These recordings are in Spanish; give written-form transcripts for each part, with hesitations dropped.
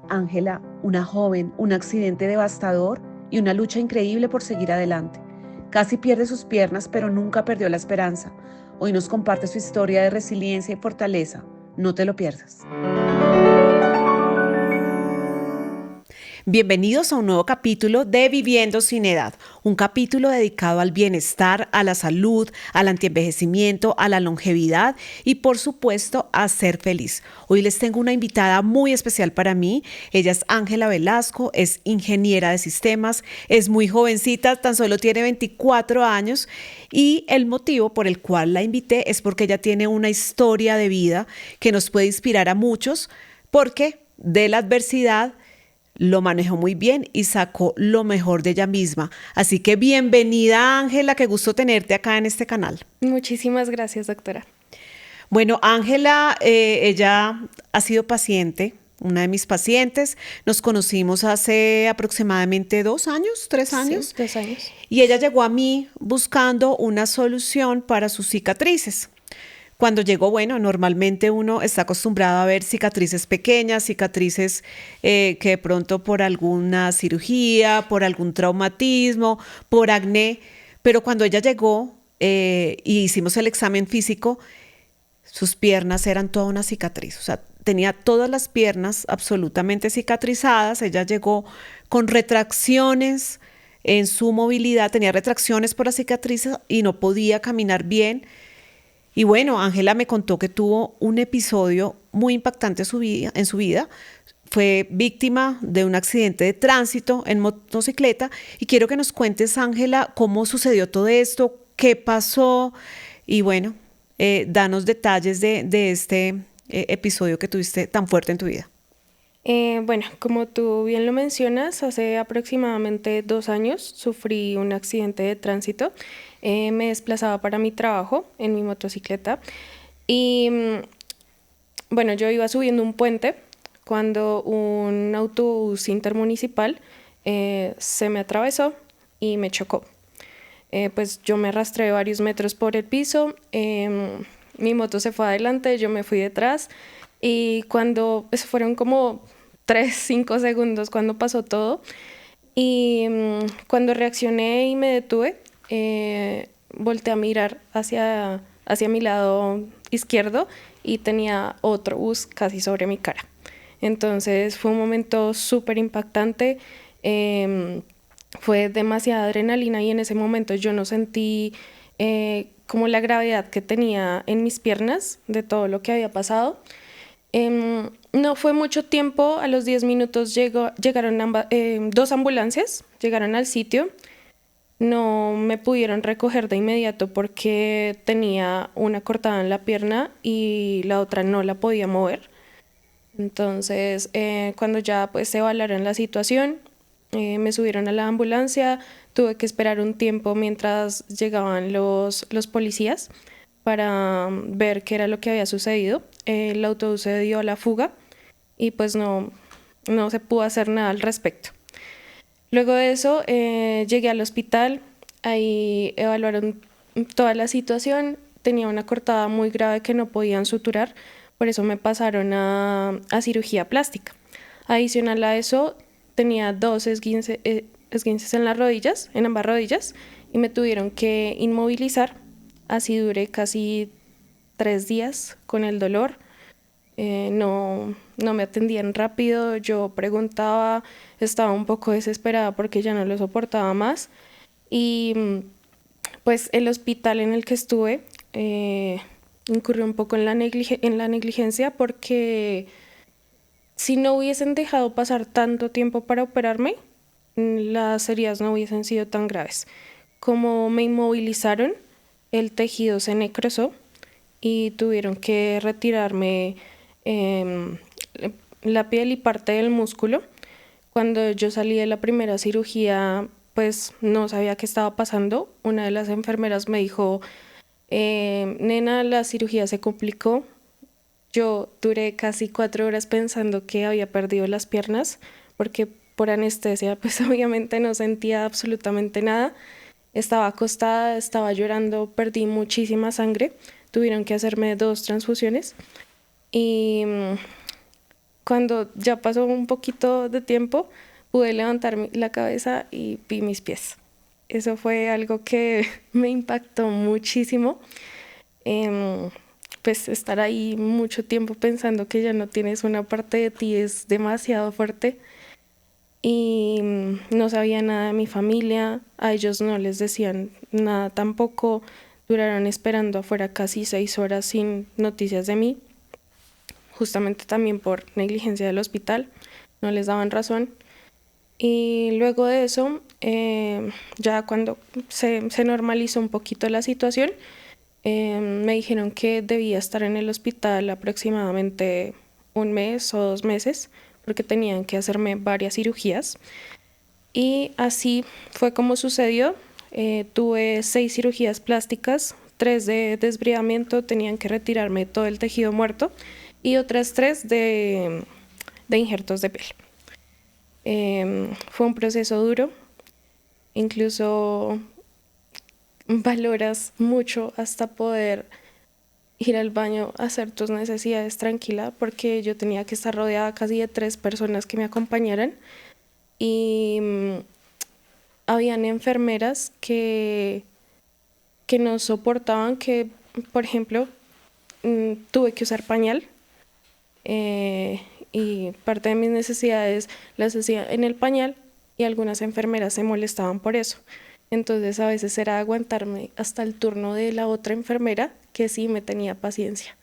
Ángela, una joven, un accidente devastador y una lucha increíble por seguir adelante. Casi pierde sus piernas, pero nunca perdió la esperanza. Hoy nos comparte su historia de resiliencia y fortaleza. No te lo pierdas. Bienvenidos a un nuevo capítulo de Viviendo sin Edad, un capítulo dedicado al bienestar, a la salud, al antienvejecimiento, a la longevidad y por supuesto a ser feliz. Hoy les tengo una invitada muy especial para mí. Ella es Ángela Velasco, es ingeniera de sistemas, es muy jovencita, tan solo tiene 24 años y el motivo por el cual la invité es porque ella tiene una historia de vida que nos puede inspirar a muchos porque de la adversidad lo manejó muy bien y sacó lo mejor de ella misma. Así que bienvenida, Ángela, qué gusto tenerte acá en este canal. Muchísimas gracias, doctora. Bueno, Ángela, ella ha sido paciente, una de mis pacientes. Nos conocimos hace aproximadamente 2 años, tres Sí, años, 2 años. y ella llegó a mí buscando una solución para sus cicatrices. Cuando llegó, bueno, normalmente uno está acostumbrado a ver cicatrices pequeñas, cicatrices que de pronto por alguna cirugía, por algún traumatismo, por acné, pero cuando ella llegó y hicimos el examen físico, sus piernas eran toda una cicatriz, o sea, tenía todas las piernas absolutamente cicatrizadas, ella llegó con retracciones en su movilidad, tenía retracciones por las cicatrices y no podía caminar bien. Y bueno, Ángela me contó que tuvo un episodio muy impactante en su vida. Fue víctima de un accidente de tránsito en motocicleta y quiero que nos cuentes, Ángela, cómo sucedió todo esto, qué pasó y bueno, danos detalles de este episodio que tuviste tan fuerte en tu vida. Bueno, como tú bien lo mencionas, hace aproximadamente 2 años sufrí un accidente de tránsito. Me desplazaba para mi trabajo en mi motocicleta y bueno, yo iba subiendo un puente cuando un autobús intermunicipal se me atravesó y me chocó. Pues yo me arrastré varios metros por el piso, mi moto se fue adelante, yo me fui detrás y cuando, eso fueron como 3, 5 segundos cuando pasó todo y cuando reaccioné y me detuve, volteé a mirar hacia mi lado izquierdo y tenía otro bus casi sobre mi cara. Entonces fue un momento súper impactante. Fue demasiada adrenalina y en ese momento yo no sentí como la gravedad que tenía en mis piernas de todo lo que había pasado. No fue mucho tiempo, a los 10 minutos llegaron dos ambulancias, llegaron al sitio. No me pudieron recoger de inmediato porque tenía una cortada en la pierna y la otra no la podía mover. Entonces, cuando ya pues evaluaron la situación, me subieron a la ambulancia, tuve que esperar un tiempo mientras llegaban los policías para ver qué era lo que había sucedido. El autobús se dio a la fuga y pues no se pudo hacer nada al respecto. Luego de eso, llegué al hospital, ahí evaluaron toda la situación, tenía una cortada muy grave que no podían suturar, por eso me pasaron a cirugía plástica. Adicional a eso, tenía dos esguinces en las rodillas, en ambas rodillas, y me tuvieron que inmovilizar. Así duré casi 3 días con el dolor. No me atendían rápido, yo preguntaba, estaba un poco desesperada porque ya no lo soportaba más. Y pues el hospital en el que estuve incurrió un poco en en la negligencia porque si no hubiesen dejado pasar tanto tiempo para operarme, las heridas no hubiesen sido tan graves. Como me inmovilizaron, el tejido se necrosó y tuvieron que retirarme em, la piel y parte del músculo. Cuando yo salí de la primera cirugía, pues no sabía qué estaba pasando. Una de las enfermeras me dijo, nena, la cirugía se complicó. Yo duré casi 4 horas pensando que había perdido las piernas, porque por anestesia, pues obviamente no sentía absolutamente nada. Estaba acostada, estaba llorando, perdí muchísima sangre. Tuvieron que hacerme 2 transfusiones y cuando ya pasó un poquito de tiempo, pude levantar la cabeza y vi mis pies. Eso fue algo que me impactó muchísimo. Em, pues estar ahí mucho tiempo pensando que ya no tienes una parte de ti es demasiado fuerte. Y no sabía nada de mi familia, a ellos no les decían nada tampoco, duraron esperando afuera casi 6 horas sin noticias de mí, justamente también por negligencia del hospital, no les daban razón. Y luego de eso, ya cuando se normalizó un poquito la situación, me dijeron que debía estar en el hospital aproximadamente 1 mes o 2 meses, porque tenían que hacerme varias cirugías. Y así fue como sucedió. Tuve 6 cirugías plásticas, 3 de desbridamiento, tenían que retirarme todo el tejido muerto y otras 3 de injertos de piel. Fue un proceso duro, incluso valoras mucho hasta poder ir al baño a hacer tus necesidades tranquila, porque yo tenía que estar rodeada casi de 3 personas que me acompañaran y habían enfermeras que no soportaban que, por ejemplo, tuve que usar pañal, eh, y parte de mis necesidades las hacía en el pañal y algunas enfermeras se molestaban por eso. Entonces a veces era aguantarme hasta el turno de la otra enfermera que sí me tenía paciencia.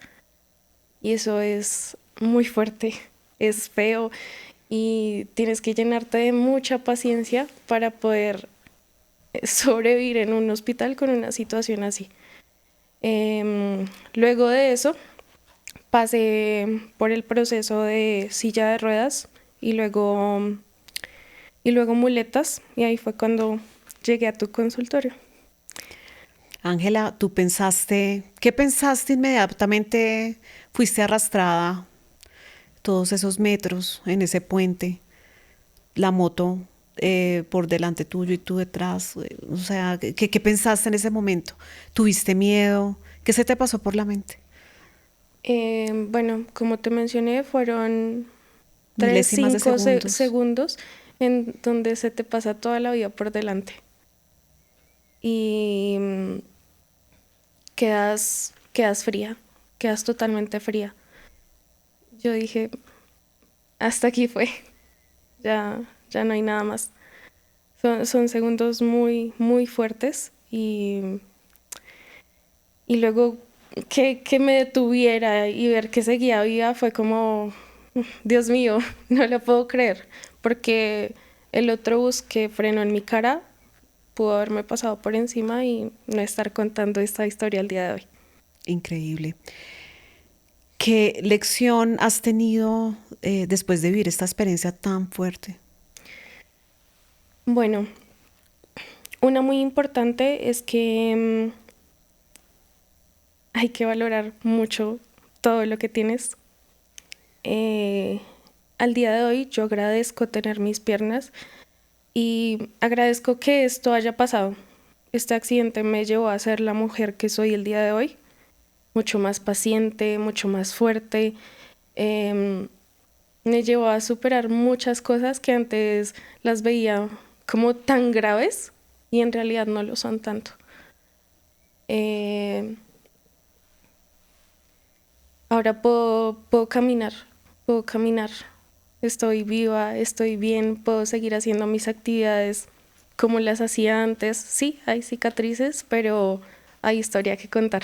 Y eso es muy fuerte, es feo y tienes que llenarte de mucha paciencia para poder sobrevivir en un hospital con una situación así. Luego de eso pasé por el proceso de silla de ruedas y luego muletas, y ahí fue cuando llegué a tu consultorio. Ángela, ¿tú pensaste, qué pensaste inmediatamente? Fuiste arrastrada todos esos metros en ese puente, la moto por delante tuyo y tú detrás. O sea, ¿qué pensaste en ese momento? ¿Tuviste miedo? ¿Qué se te pasó por la mente? Bueno, como te mencioné, fueron tres, Milésimas de cinco segundos. segundos en donde se te pasa toda la vida por delante y quedas fría, quedas totalmente fría. Yo dije, hasta aquí fue, ya no hay nada más. Son segundos muy, muy fuertes y luego que me detuviera y ver que seguía viva fue como, Dios mío, no lo puedo creer, porque el otro bus que frenó en mi cara pudo haberme pasado por encima y no estar contando esta historia al día de hoy. Increíble. ¿Qué lección has tenido después de vivir esta experiencia tan fuerte? Bueno, una muy importante es que hay que valorar mucho todo lo que tienes. Eh, Al día de hoy yo agradezco tener mis piernas y agradezco que esto haya pasado. Este accidente me llevó a ser la mujer que soy el día de hoy, mucho más paciente, mucho más fuerte. em, Me llevó a superar muchas cosas que antes las veía como tan graves y en realidad no lo son tanto. Eh, Ahora puedo caminar, estoy viva, estoy bien, puedo seguir haciendo mis actividades como las hacía antes. Sí, hay cicatrices, pero hay historia que contar.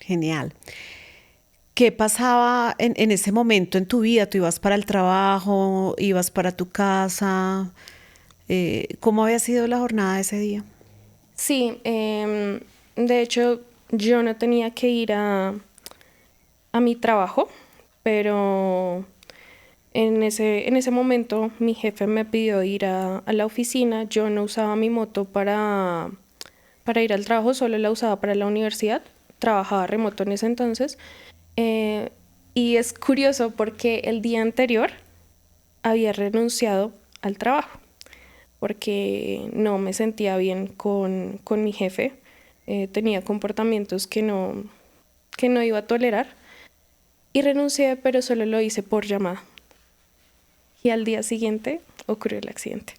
Genial. ¿Qué pasaba en ese momento en tu vida? ¿Tú ibas para el trabajo? ¿Ibas para tu casa? ¿Cómo había sido la jornada de ese día? Sí, de hecho yo no tenía que ir a mi trabajo, pero en ese momento mi jefe me pidió ir a la oficina. Yo no usaba mi moto para ir al trabajo, solo la usaba para la universidad. Trabajaba remoto en ese entonces. Eh, y es curioso porque el día anterior había renunciado al trabajo porque no me sentía bien con mi jefe. Tenía comportamientos que no iba a tolerar y renuncié, pero solo lo hice por llamada. y al día siguiente ocurrió el accidente.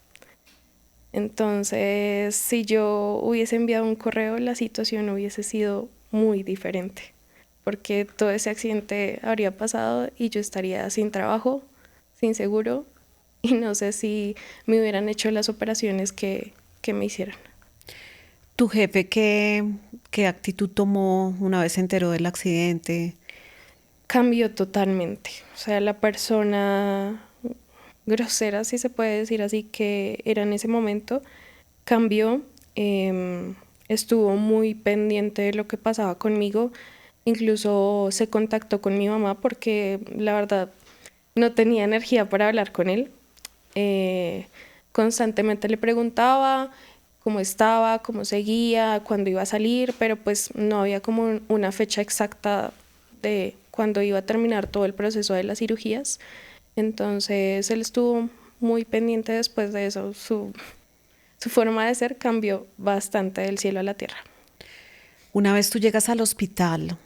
Entonces, si yo hubiese enviado un correo, la situación hubiese sido muy diferente, porque todo ese accidente habría pasado y yo estaría sin trabajo, sin seguro, y no sé si me hubieran hecho las operaciones que me hicieron. ¿Tu jefe qué actitud tomó una vez se enteró del accidente? Cambió totalmente. O sea, la persona grosera, si se puede decir así, que era en ese momento, cambió, estuvo muy pendiente de lo que pasaba conmigo, incluso se contactó con mi mamá porque la verdad no tenía energía para hablar con él. Eh, Constantemente le preguntaba cómo estaba, cómo seguía, cuándo iba a salir, pero pues no había como una fecha exacta de cuándo iba a terminar todo el proceso de las cirugías. Entonces él estuvo muy pendiente después de eso. Su forma de ser cambió bastante del cielo a la tierra. Una vez tú llegas al hospital,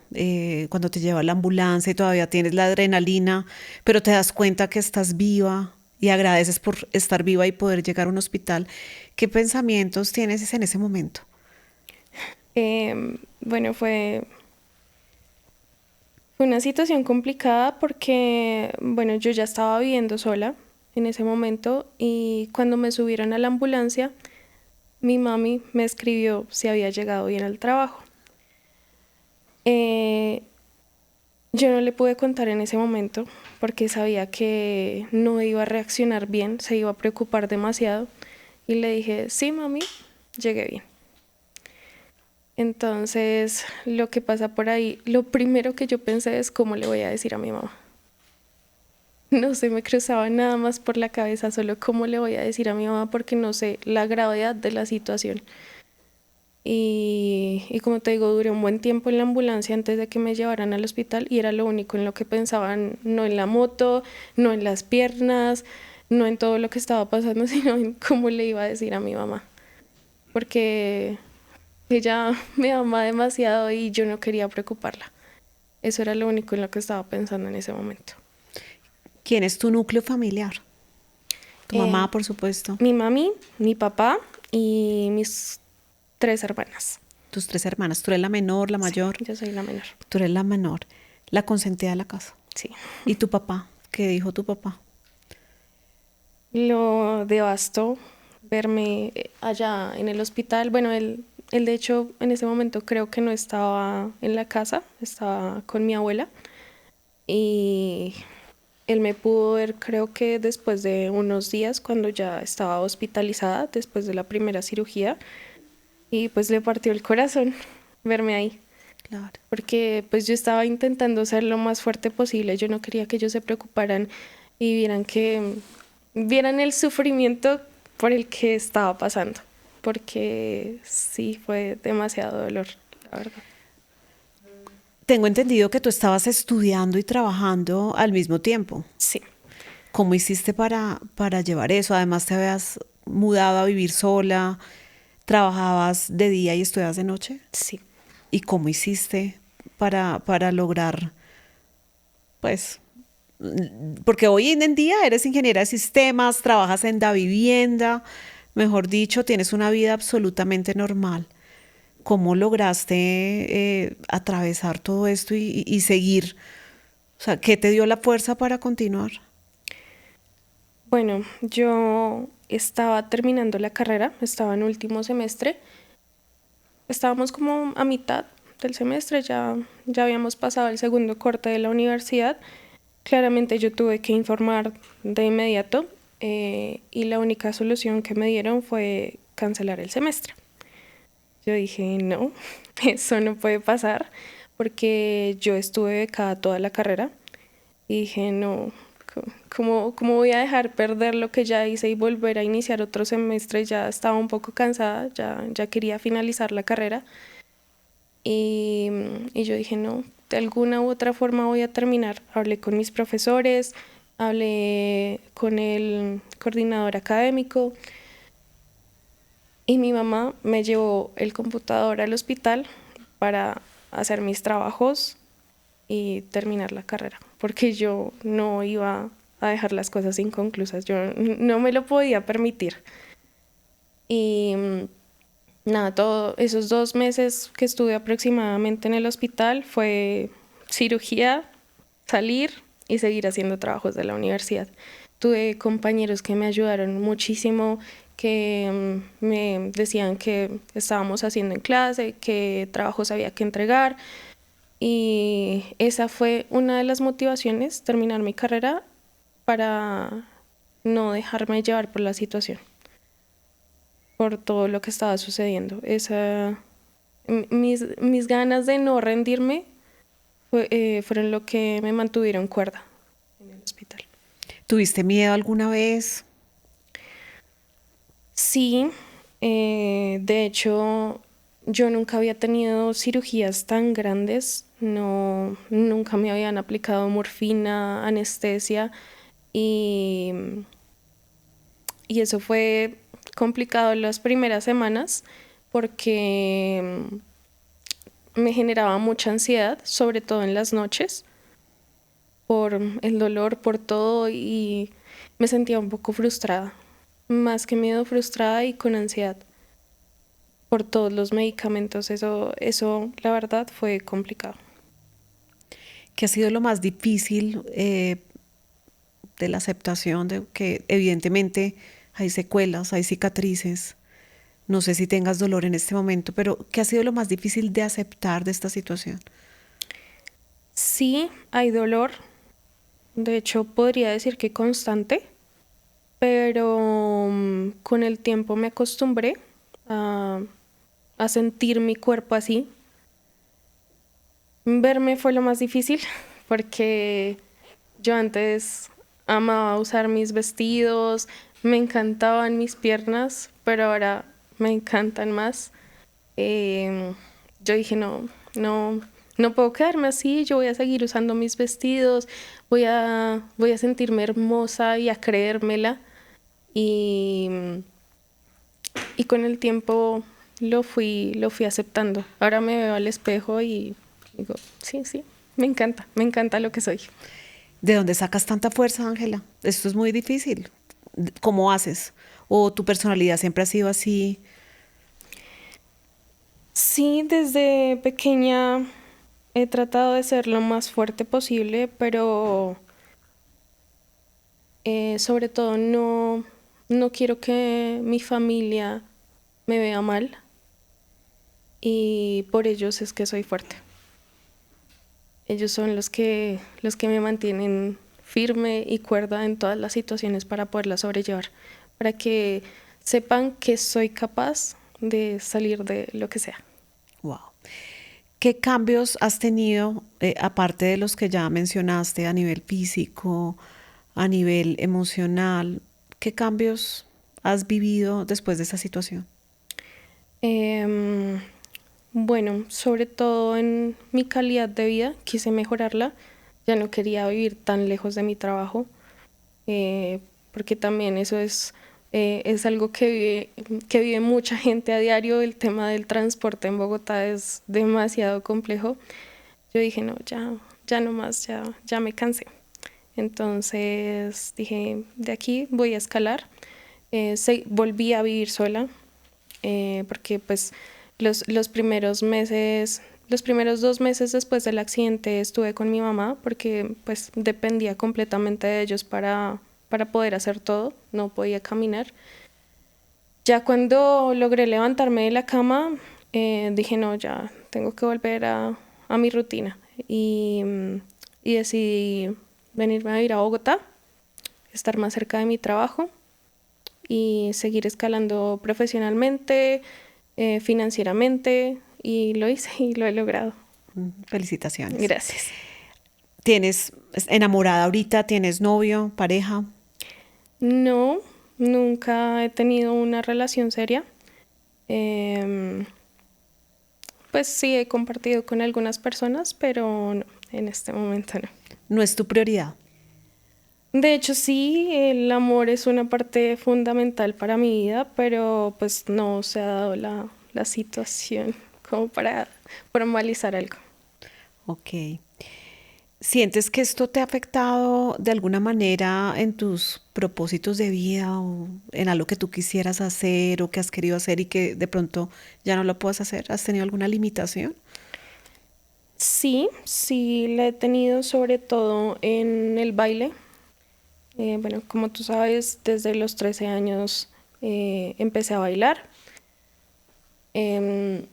cuando te lleva la ambulancia y todavía tienes la adrenalina, pero te das cuenta que estás viva y agradeces por estar viva y poder llegar a un hospital, ¿qué pensamientos tienes en ese momento? Bueno, fue una situación complicada porque, bueno, yo ya estaba viviendo sola en ese momento y cuando me subieron a la ambulancia, mi mami me escribió si había llegado bien al trabajo. Eh, yo no le pude contar en ese momento porque sabía que no iba a reaccionar bien, se iba a preocupar demasiado y le dije, sí, mami, llegué bien. Entonces, lo que pasa por ahí, lo primero que yo pensé es cómo le voy a decir a mi mamá. No se me cruzaba nada más por la cabeza, solo cómo le voy a decir a mi mamá porque no sé la gravedad de la situación. Y como te digo, duré un buen tiempo en la ambulancia antes de que me llevaran al hospital y era lo único en lo que pensaban, no en la moto, no en las piernas, no en todo lo que estaba pasando, sino en cómo le iba a decir a mi mamá. Porque ella me ama demasiado y yo no quería preocuparla. Eso era lo único en lo que estaba pensando en ese momento. ¿Quién es tu núcleo familiar? Tu Eh, mamá, por supuesto, Mi mami, mi papá y mis 3 hermanas. tus tres hermanas. Tú eres la menor, la Sí, mayor, yo soy la menor. tú eres la menor, la consentida de la casa. Sí. ¿Y tu papá? ¿Qué dijo tu papá? Lo devastó verme allá en el hospital. Bueno, él de hecho en ese momento creo que no estaba en la casa, estaba con mi abuela. Y él me pudo ver creo que después de unos días cuando ya estaba hospitalizada, después de la primera cirugía. Y pues le partió el corazón verme ahí. Claro. Porque pues yo estaba intentando ser lo más fuerte posible, yo no quería que ellos se preocuparan y vieran el sufrimiento por el que estaba pasando, porque sí fue demasiado dolor, la verdad. Tengo entendido que tú estabas estudiando y trabajando al mismo tiempo. Sí, ¿Cómo hiciste para llevar eso? Además, te habías mudado a vivir sola, trabajabas de día y estudiabas de noche. sí. ¿Y cómo hiciste para lograr, pues, porque hoy en día eres ingeniera de sistemas, trabajas en la vivienda, mejor dicho, tienes una vida absolutamente normal. ¿Cómo lograste atravesar todo esto y seguir? O sea, ¿qué te dio la fuerza para continuar? Bueno, yo estaba terminando la carrera, estaba en último semestre, estábamos como a mitad del semestre, ya habíamos pasado el segundo corte de la universidad. Claramente yo tuve que informar de inmediato y la única solución que me dieron fue cancelar el semestre. Yo dije, no, eso no puede pasar porque yo estuve becada toda la carrera y dije, no, ¿cómo voy a dejar perder lo que ya hice y volver a iniciar otro semestre? Ya estaba un poco cansada, ya quería finalizar la carrera y yo dije, no, de alguna u otra forma voy a terminar. Hablé con mis profesores, hablé con el coordinador académico y mi mamá me llevó el computador al hospital para hacer mis trabajos y terminar la carrera, porque yo no iba a a dejar las cosas inconclusas. Yo no me lo podía permitir. Y nada, todos esos 2 meses que estuve aproximadamente en el hospital fue cirugía, salir y seguir haciendo trabajos de la universidad. Tuve compañeros que me ayudaron muchísimo, que me decían que estábamos haciendo en clase, qué trabajos había que entregar. Y esa fue una de las motivaciones, terminar mi carrera para no dejarme llevar por la situación, por todo lo que estaba sucediendo. Mis ganas de no rendirme fueron lo que me mantuvieron cuerda en el hospital. ¿Tuviste miedo alguna vez? Sí, de hecho, yo nunca había tenido cirugías tan grandes, no, nunca me habían aplicado morfina, anestesia y, y eso fue complicado las primeras semanas porque me generaba mucha ansiedad, sobre todo en las noches, por el dolor, por todo y me sentía un poco frustrada, más que miedo, frustrada y con ansiedad por todos los medicamentos. Eso, la verdad, fue complicado. ¿Qué ha sido lo más difícil de la aceptación de que evidentemente hay secuelas, hay cicatrices? No sé si tengas dolor en este momento, pero ¿qué ha sido lo más difícil de aceptar de esta situación? Sí, hay dolor, de hecho podría decir que constante, pero con el tiempo me acostumbré a, a sentir mi cuerpo así. Verme fue lo más difícil porque yo antes amaba usar mis vestidos, me encantaban mis piernas, pero ahora me encantan más. Em, yo dije, no, no, no puedo quedarme así, yo voy a seguir usando mis vestidos, voy a sentirme hermosa y a creérmela. Y, y con el tiempo lo fui aceptando. Ahora me veo al espejo y digo, sí, sí, me encanta lo que soy. ¿De dónde sacas tanta fuerza, Ángela? Esto es muy difícil. ¿Cómo haces? ¿O tu personalidad siempre ha sido así? Sí, desde pequeña he tratado de ser lo más fuerte posible, pero sobre todo no quiero que mi familia me vea mal y por ellos es que soy fuerte. Ellos son los que me mantienen firme y cuerda en todas las situaciones para poderlas sobrellevar, para que sepan que soy capaz de salir de lo que sea. Wow. ¿Qué cambios has tenido, aparte de los que ya mencionaste, a nivel físico, a nivel emocional? ¿Qué cambios has vivido después de esa situación? Em, bueno, sobre todo en mi calidad de vida, quise mejorarla. Ya no quería vivir tan lejos de mi trabajo, eh, porque también eso es algo que vive mucha gente a diario. El tema del transporte en Bogotá es demasiado complejo. Yo dije, no, ya no más, ya me cansé. Entonces dije, de aquí voy a escalar. Volví a vivir sola, porque pues los primeros meses, los primeros 2 meses después del accidente estuve con mi mamá porque pues dependía completamente de ellos para poder hacer todo, no podía caminar. Ya cuando logré levantarme de la cama, dije, no, ya tengo que volver a mi rutina y decidí venirme a vivir a Bogotá, estar más cerca de mi trabajo y seguir escalando profesionalmente, financieramente, y lo hice y lo he logrado. Felicitaciones. Gracias. ¿Tienes enamorada ahorita? ¿Tienes novio, pareja? No, nunca he tenido una relación seria. Em, pues sí, he compartido con algunas personas, pero no, en este momento no. ¿No es tu prioridad? De hecho, sí, el amor es una parte fundamental para mi vida, pero pues no se ha dado la situación como para formalizar algo. Ok. ¿Sientes que esto te ha afectado de alguna manera en tus propósitos de vida o en algo que tú quisieras hacer o que has querido hacer y que de pronto ya no lo puedas hacer? ¿Has tenido alguna limitación? Sí, sí la he tenido sobre todo en el baile. Bueno, como tú sabes, desde los 13 años empecé a bailar. Em,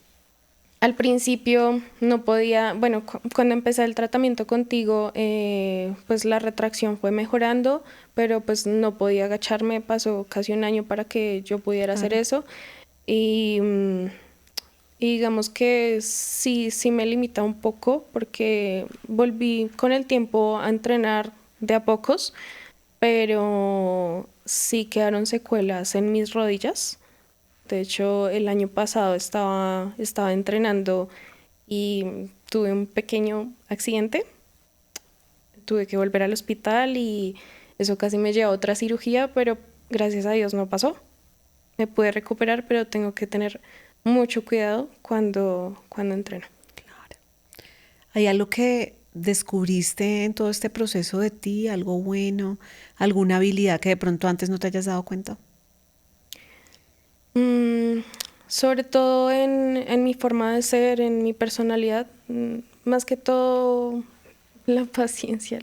Al principio no podía, bueno, cuando empecé el tratamiento contigo, pues la retracción fue mejorando, pero pues no podía agacharme, pasó casi un año para que yo pudiera hacer Claro. eso y, y digamos que sí, sí me limita un poco porque volví con el tiempo a entrenar de a pocos, pero sí quedaron secuelas en mis rodillas. De hecho, el año pasado estaba entrenando y tuve un pequeño accidente. Tuve que volver al hospital y eso casi me llevó a otra cirugía, pero gracias a Dios no pasó. Me pude recuperar, pero tengo que tener mucho cuidado cuando entreno. Claro. ¿Hay algo que descubriste en todo este proceso de ti, algo bueno, alguna habilidad que de pronto antes no te hayas dado cuenta? Mm, Sobre todo en mi forma de ser, en mi personalidad, más que todo la paciencia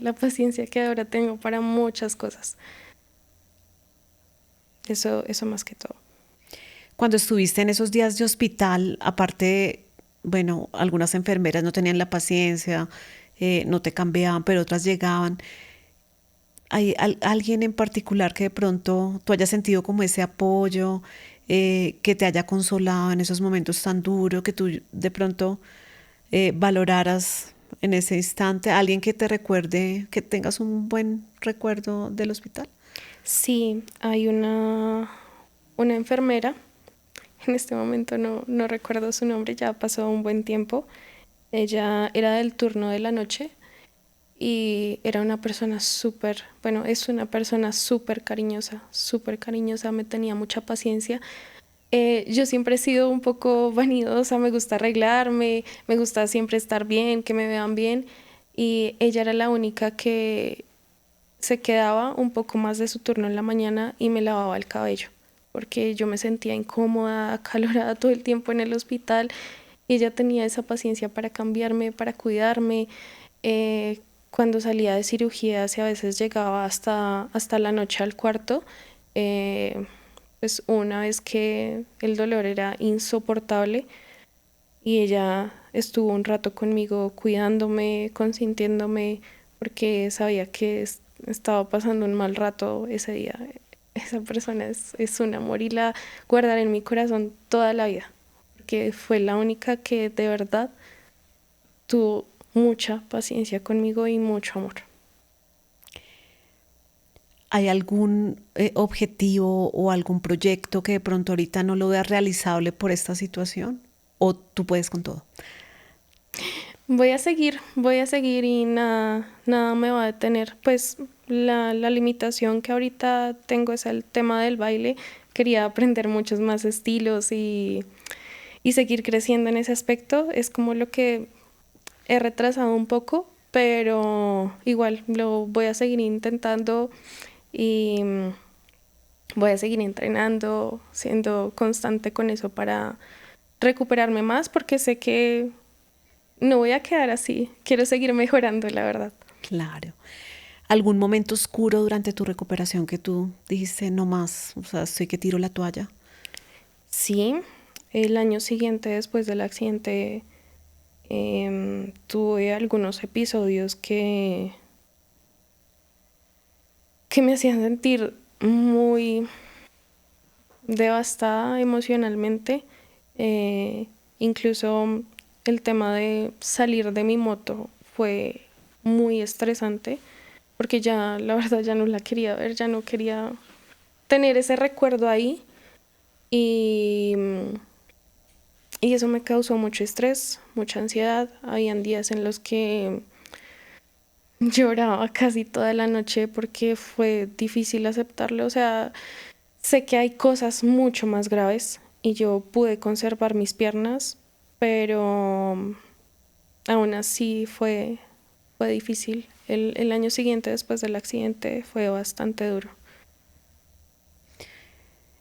que ahora tengo para muchas cosas. Eso más que todo. Cuando estuviste en esos días de hospital, aparte, bueno, algunas enfermeras no tenían la paciencia, no te cambiaban, pero otras llegaban. ¿Hay alguien en particular que de pronto tú hayas sentido como ese apoyo, que te haya consolado en esos momentos tan duros, que tú de pronto valoraras en ese instante? ¿Alguien que te recuerde, que tengas un buen recuerdo del hospital? Sí, hay una enfermera, en este momento no recuerdo su nombre, ya pasó un buen tiempo. Ella era del turno de la noche y era una persona súper, bueno, es una persona súper cariñosa, me tenía mucha paciencia. Yo siempre he sido un poco vanidosa, me gusta arreglarme, me gusta siempre estar bien, que me vean bien y ella era la única que se quedaba un poco más de su turno en la mañana y me lavaba el cabello, porque yo me sentía incómoda, acalorada todo el tiempo en el hospital y ella tenía esa paciencia para cambiarme, para cuidarme. Cuando salía de cirugías y a veces llegaba hasta la noche al cuarto, eh, pues una vez que el dolor era insoportable y ella estuvo un rato conmigo cuidándome, consintiéndome, porque sabía que estaba pasando un mal rato ese día. Esa persona es un amor y la guardaré en mi corazón toda la vida, porque fue la única que de verdad tuvo mucha paciencia conmigo y mucho amor. ¿Hay algún objetivo o algún proyecto que de pronto ahorita no lo veas realizable por esta situación? ¿O tú puedes con todo? Voy a seguir y nada me va a detener. Pues la limitación que ahorita tengo es el tema del baile. Quería aprender muchos más estilos y seguir creciendo en ese aspecto. Es como lo que he retrasado un poco, pero igual lo voy a seguir intentando y voy a seguir entrenando, siendo constante con eso para recuperarme más, porque sé que no voy a quedar así. Quiero seguir mejorando, la verdad. Claro. ¿Algún momento oscuro durante tu recuperación que tú dijiste no más, o sea, estoy que tiro la toalla? Sí, el año siguiente, después del accidente, tuve algunos episodios que me hacían sentir muy devastada emocionalmente. Eh, Incluso el tema de salir de mi moto fue muy estresante porque ya la verdad ya no la quería ver, ya no quería tener ese recuerdo ahí y, y eso me causó mucho estrés, mucha ansiedad. Habían días en los que lloraba casi toda la noche porque fue difícil aceptarlo. O sea, sé que hay cosas mucho más graves y yo pude conservar mis piernas, pero aún así fue fue difícil. El año siguiente después del accidente fue bastante duro.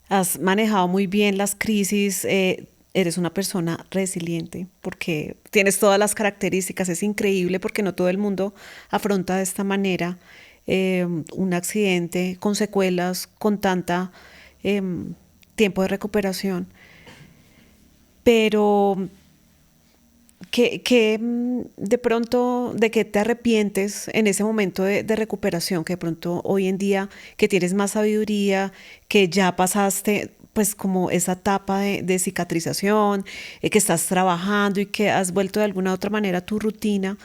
Has manejado muy bien las crisis, eres una persona resiliente porque tienes todas las características, es increíble porque no todo el mundo afronta de esta manera un accidente con secuelas, con tanta tiempo de recuperación. Pero de pronto, de qué te arrepientes en ese momento de recuperación, que de pronto hoy en día que tienes más sabiduría, que ya pasaste pues como esa etapa de cicatrización, que estás trabajando y que has vuelto de alguna u otra manera a tu rutina,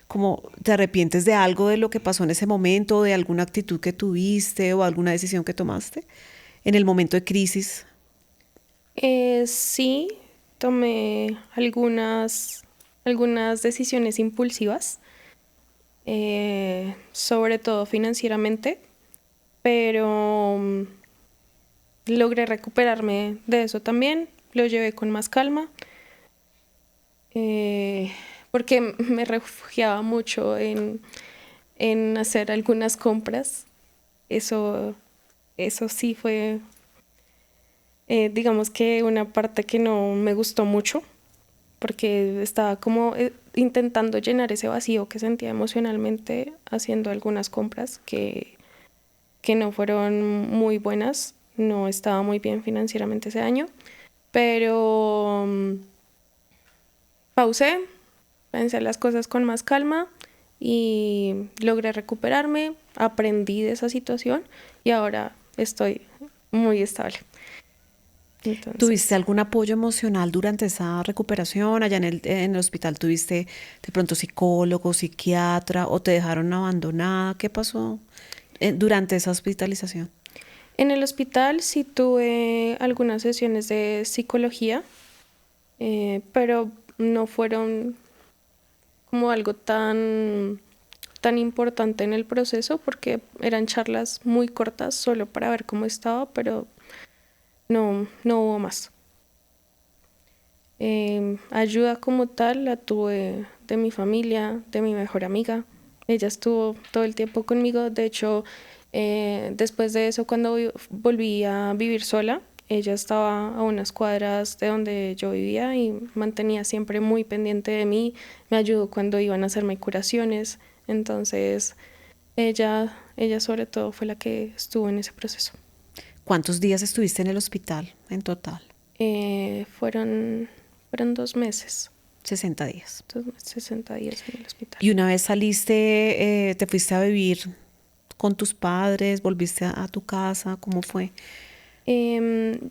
como te arrepientes de algo de lo que pasó en ese momento, de alguna actitud que tuviste o alguna decisión que tomaste en el momento de crisis. Sí, tomé algunas decisiones impulsivas, sobre todo financieramente, pero logré recuperarme de eso también, lo llevé con más calma, eh, porque me refugiaba mucho en hacer algunas compras. Eso, eso sí fue, digamos que una parte que no me gustó mucho, porque estaba como intentando llenar ese vacío que sentía emocionalmente haciendo algunas compras que no fueron muy buenas. No estaba muy bien financieramente ese año, pero pausé, pensé las cosas con más calma y logré recuperarme, aprendí de esa situación y ahora estoy muy estable. ¿Tuviste Entonces, algún apoyo emocional durante esa recuperación? Allá en el hospital tuviste de pronto psicólogo, psiquiatra o te dejaron abandonada. ¿Qué pasó durante esa hospitalización? en el hospital sí tuve algunas sesiones de psicología, pero no fueron como algo tan importante en el proceso porque eran charlas muy cortas solo para ver cómo estaba, pero no hubo más. Ayuda como tal la tuve de mi familia, de mi mejor amiga. Ella estuvo todo el tiempo conmigo. De hecho, después de eso, cuando volví a vivir sola, ella estaba a unas cuadras de donde yo vivía y mantenía siempre muy pendiente de mí. Me ayudó cuando iban a hacerme curaciones. Entonces, ella sobre todo fue la que estuvo en ese proceso. ¿Cuántos días estuviste en el hospital en total? Eh, fueron, fueron 2 meses. 60 días. 60 días en el hospital. Y una vez saliste, te fuiste a vivir con tus padres, volviste a tu casa, ¿cómo fue?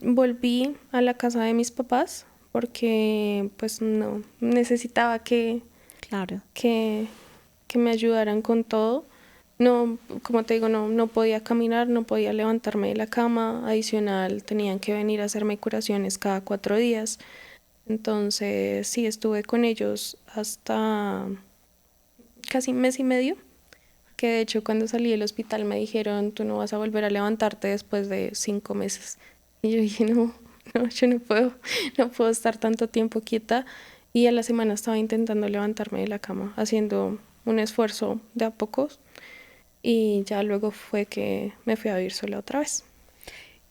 Volví a la casa de mis papás porque pues no necesitaba Claro. que, que me ayudaran con todo. No, como te digo, no podía caminar, no podía levantarme de la cama. Adicional, tenían que venir a hacerme curaciones cada 4 días. Entonces, sí, estuve con ellos hasta casi un mes y medio, que de hecho cuando salí del hospital me dijeron, tú no vas a volver a levantarte después de 5 meses. Y yo dije, no, yo no puedo estar tanto tiempo quieta. Y a la semana estaba intentando levantarme de la cama, haciendo un esfuerzo de a pocos. Y ya luego fue que me fui a vivir sola otra vez.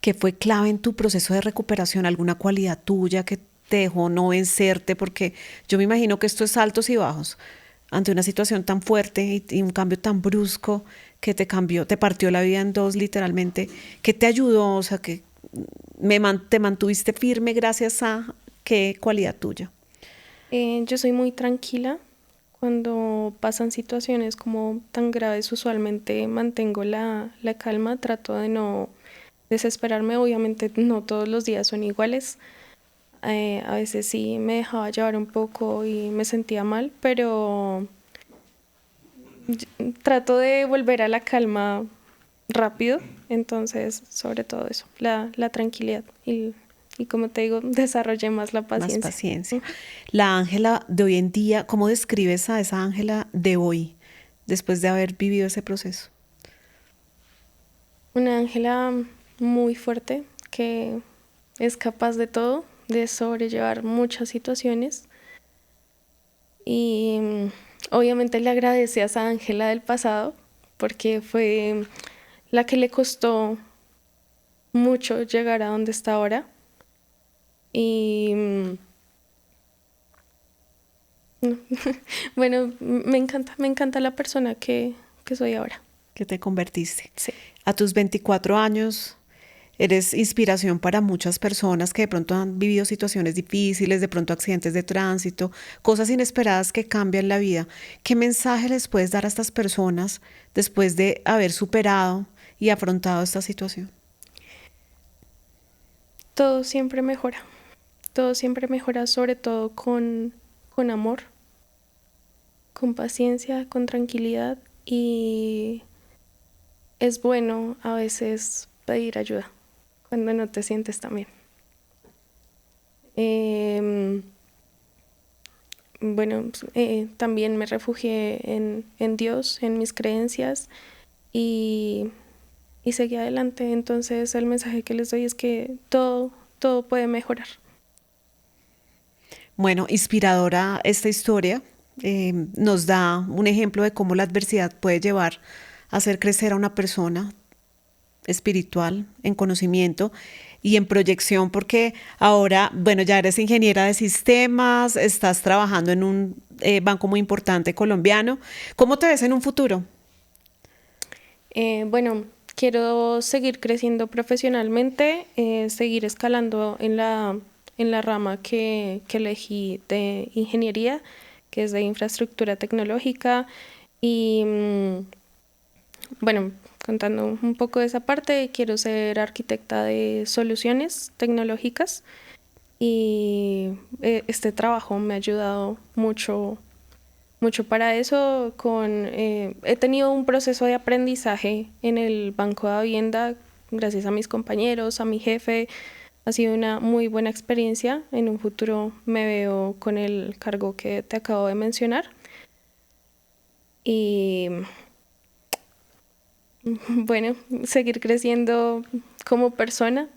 ¿Qué fue clave en tu proceso de recuperación? ¿Alguna cualidad tuya que te dejó no vencerte? Porque yo me imagino que esto es altos y bajos. Ante una situación tan fuerte y un cambio tan brusco que te cambió, te partió la vida en dos literalmente, ¿qué te ayudó? O sea, que te mantuviste firme gracias a qué cualidad tuya. Yo soy muy tranquila. Cuando pasan situaciones como tan graves, usualmente mantengo la calma, trato de no desesperarme. Obviamente no todos los días son iguales. A veces sí me dejaba llevar un poco y me sentía mal, pero trato de volver a la calma rápido. Entonces, sobre todo eso, la tranquilidad y como te digo, desarrollé más la Más paciencia. paciencia. La Ángela de hoy en día, ¿cómo describes a esa Ángela de hoy, después de haber vivido ese proceso? Una Ángela muy fuerte que es capaz de todo, de sobrellevar muchas situaciones y Obviamente le agradece a esa Ángela del pasado porque fue la que le costó mucho llegar a donde está ahora. Y no, bueno, me encanta la persona que soy ahora. Que te convertiste. Sí. A tus 24 años eres inspiración para muchas personas que de pronto han vivido situaciones difíciles, de pronto accidentes de tránsito, cosas inesperadas que cambian la vida. ¿Qué mensaje les puedes dar a estas personas después de haber superado y afrontado esta situación? Todo siempre mejora. Todo siempre mejora, sobre todo con amor, con paciencia, con tranquilidad y es bueno a veces pedir ayuda cuando no te sientes tan bien. Em, bueno, también me refugié en Dios, en mis creencias y, y seguí adelante. Entonces el mensaje que les doy es que todo puede mejorar. Bueno, inspiradora esta historia. Nos da un ejemplo de cómo la adversidad puede llevar a hacer crecer a una persona espiritual, en conocimiento y en proyección, porque ahora, bueno, ya eres ingeniera de sistemas, estás trabajando en un banco muy importante colombiano. ¿Cómo te ves en un futuro? Bueno, quiero seguir creciendo profesionalmente, seguir escalando en la rama que elegí de ingeniería, que es de infraestructura tecnológica. Y bueno, contando un poco de esa parte, quiero ser arquitecta de soluciones tecnológicas y este trabajo me ha ayudado mucho para eso. He tenido un proceso de aprendizaje en el Banco de Vivienda gracias a mis compañeros, a mi jefe. Ha sido una muy buena experiencia. En un futuro me veo con el cargo que te acabo de mencionar. Y bueno, seguir creciendo como persona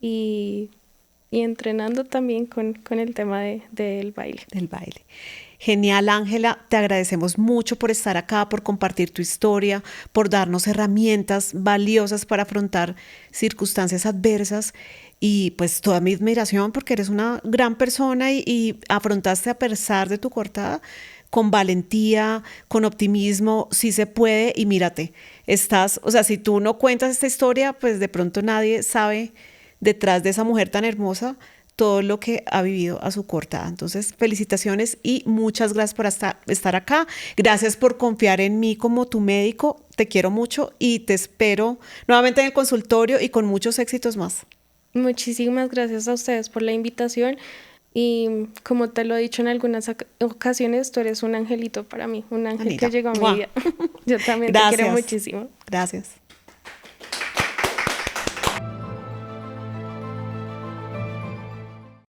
y, y entrenando también con el tema del baile. Del baile. Genial, Ángela. Te agradecemos mucho por estar acá, por compartir tu historia, por darnos herramientas valiosas para afrontar circunstancias adversas y pues toda mi admiración porque eres una gran persona y afrontaste a pesar de tu cortada con valentía, con optimismo, sí se puede y mírate, estás, o sea, si tú no cuentas esta historia, pues de pronto nadie sabe detrás de esa mujer tan hermosa todo lo que ha vivido a su corta edad. Entonces, felicitaciones y muchas gracias por estar acá. Gracias por confiar en mí como tu médico. Te quiero mucho y te espero nuevamente en el consultorio y con muchos éxitos más. Muchísimas gracias a ustedes por la invitación y como te lo he dicho en algunas ocasiones, tú eres un angelito para mí, un ángel que Anita. llegó a mi ¡Mua! vida. Yo también te quiero Gracias. muchísimo. Gracias.